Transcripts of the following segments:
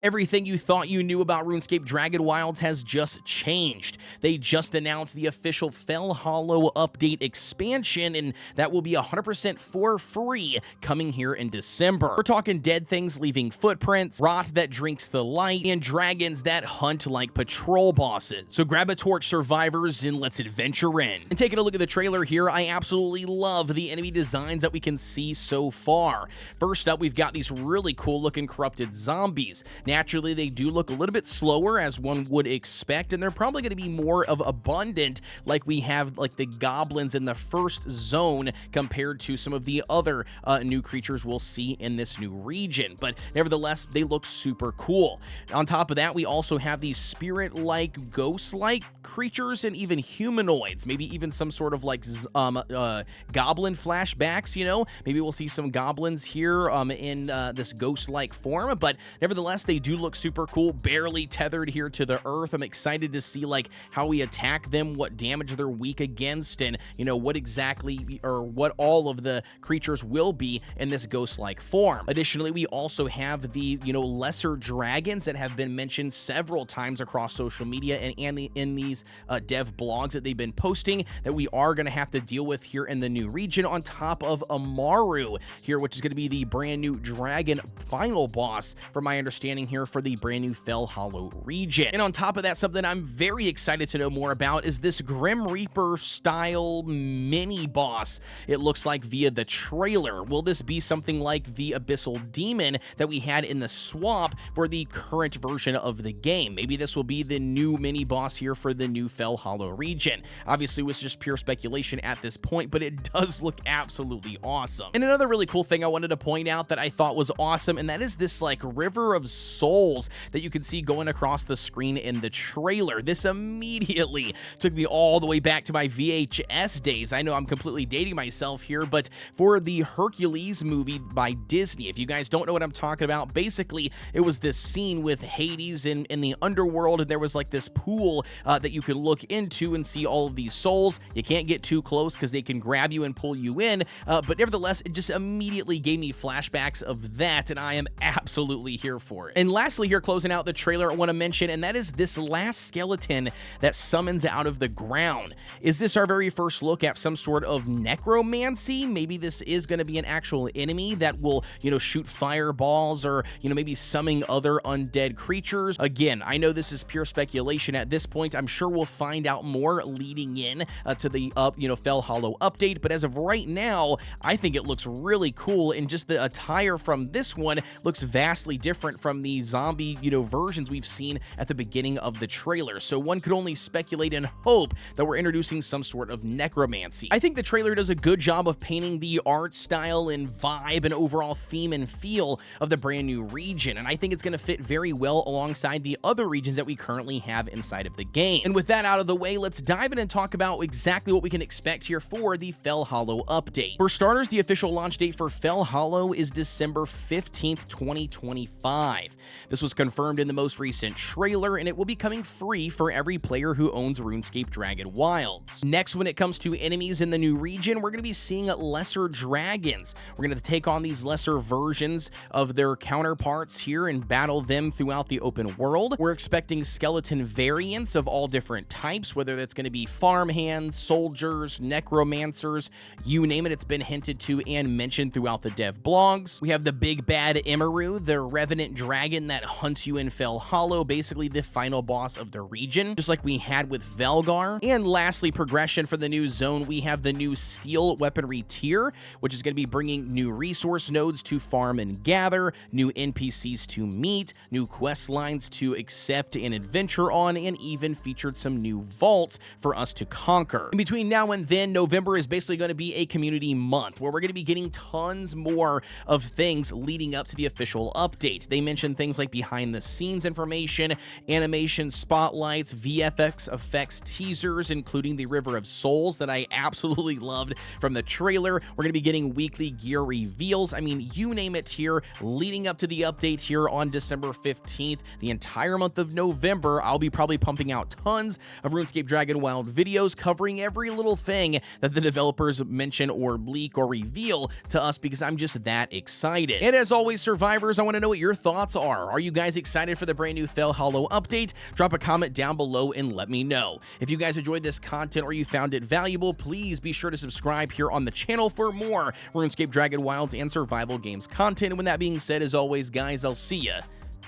Everything you thought you knew about RuneScape Dragonwilds has just changed. They just announced the official Fellhollow update expansion, and that will be 100% for free coming here in December. We're talking dead things leaving footprints, rot that drinks the light, and dragons that hunt like patrol bosses. So grab a torch, survivors, and let's adventure in. And taking a look at the trailer here, I absolutely love the enemy designs that we can see so far. First up, we've got these really cool looking corrupted zombies. Naturally, they do look a little bit slower, as one would expect, and they're probably going to be more of abundant like we have like the goblins in the first zone compared to some of the other new creatures we'll see in this new region. But nevertheless, they look super cool. On top of that, we also have these spirit-like, ghost-like creatures and even humanoids, maybe even some sort of like goblin flashbacks, you know? Maybe we'll see some goblins here in this ghost-like form, but nevertheless, they do look super cool, barely tethered here to the earth. I'm excited to see like how we attack them, what damage they're weak against, and you know what exactly or what all of the creatures will be in this ghost-like form. Additionally, we also have the lesser dragons that have been mentioned several times across social media and in these dev blogs that they've been posting that we are going to have to deal with here in the new region, on top of Imaru here, which is going to be the brand new dragon final boss from my understanding here for the brand new Fellhollow region. And on top of that, something I'm very excited to know more about is this Grim Reaper style mini boss, it looks like, via the trailer. Will this be something like the Abyssal Demon that we had in the swamp for the current version of the game? Maybe this will be the new mini boss here for the new Fellhollow region. Obviously, it was just pure speculation at this point, but it does look absolutely awesome. And another really cool thing I wanted to point out that I thought was awesome, and that is this like river of souls that you can see going across the screen in the trailer. This immediately took me all the way back to my VHS days. I know I'm completely dating myself here, but for the Hercules movie by Disney, if you guys don't know what I'm talking about, basically it was this scene with Hades in the underworld, and there was like this pool that you could look into and see all of these souls. You can't get too close because they can grab you and pull you in, but nevertheless, it just immediately gave me flashbacks of that, and I am absolutely here for it. And lastly here, closing out the trailer, I want to mention, and that is this last skeleton that summons out of the ground. Is this our very first look at some sort of necromancy? Maybe this is going to be an actual enemy that will, shoot fireballs or, maybe summoning other undead creatures. Again, I know this is pure speculation at this point. I'm sure we'll find out more leading in to the Fellhollow update, but as of right now, I think it looks really cool, and just the attire from this one looks vastly different from the zombie, versions we've seen at the beginning of the trailer. So one could only speculate and hope that we're introducing some sort of necromancy. I think the trailer does a good job of painting the art style and vibe and overall theme and feel of the brand new region, and I think it's going to fit very well alongside the other regions that we currently have inside of the game. And with that out of the way, let's dive in and talk about exactly what we can expect here for the Fellhollow update. For starters, the official launch date for Fellhollow is December 15th, 2025. This was confirmed in the most recent trailer, and it will be coming free for every player who owns RuneScape Dragonwilds. Next, when it comes to enemies in the new region, we're going to be seeing lesser dragons. We're going to take on these lesser versions of their counterparts here and battle them throughout the open world. We're expecting skeleton variants of all different types, whether that's going to be farmhands, soldiers, necromancers, you name it, it's been hinted to and mentioned throughout the dev blogs. We have the big bad Imaru, the revenant dragon that hunts you in Fellhollow, basically the final boss of the region, just like we had with Velgar. And lastly, progression for the new zone, we have the new steel weaponry tier, which is going to be bringing new resource nodes to farm and gather, new NPCs to meet, new quest lines to accept and adventure on, and even featured some new vaults for us to conquer. In between now and then, November is basically going to be a community month where we're going to be getting tons more of things leading up to the official update. They mentioned things like behind the scenes information, animation spotlights, VFX effects teasers, including the River of Souls that I absolutely loved from the trailer. We're going to be getting weekly gear reveals. I mean, you name it here, leading up to the update here on December 15th. The entire month of November, I'll be probably pumping out tons of RuneScape Dragonwild videos covering every little thing that the developers mention or leak or reveal to us, because I'm just that excited. And as always, survivors, I want to know what your thoughts are are. Are you guys excited for the brand new Fellhollow update? Drop a comment down below and let me know. If you guys enjoyed this content or you found it valuable, please be sure to subscribe here on the channel for more RuneScape, Dragonwilds, and survival games content. And with that being said, as always, guys, I'll see ya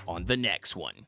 on the next one.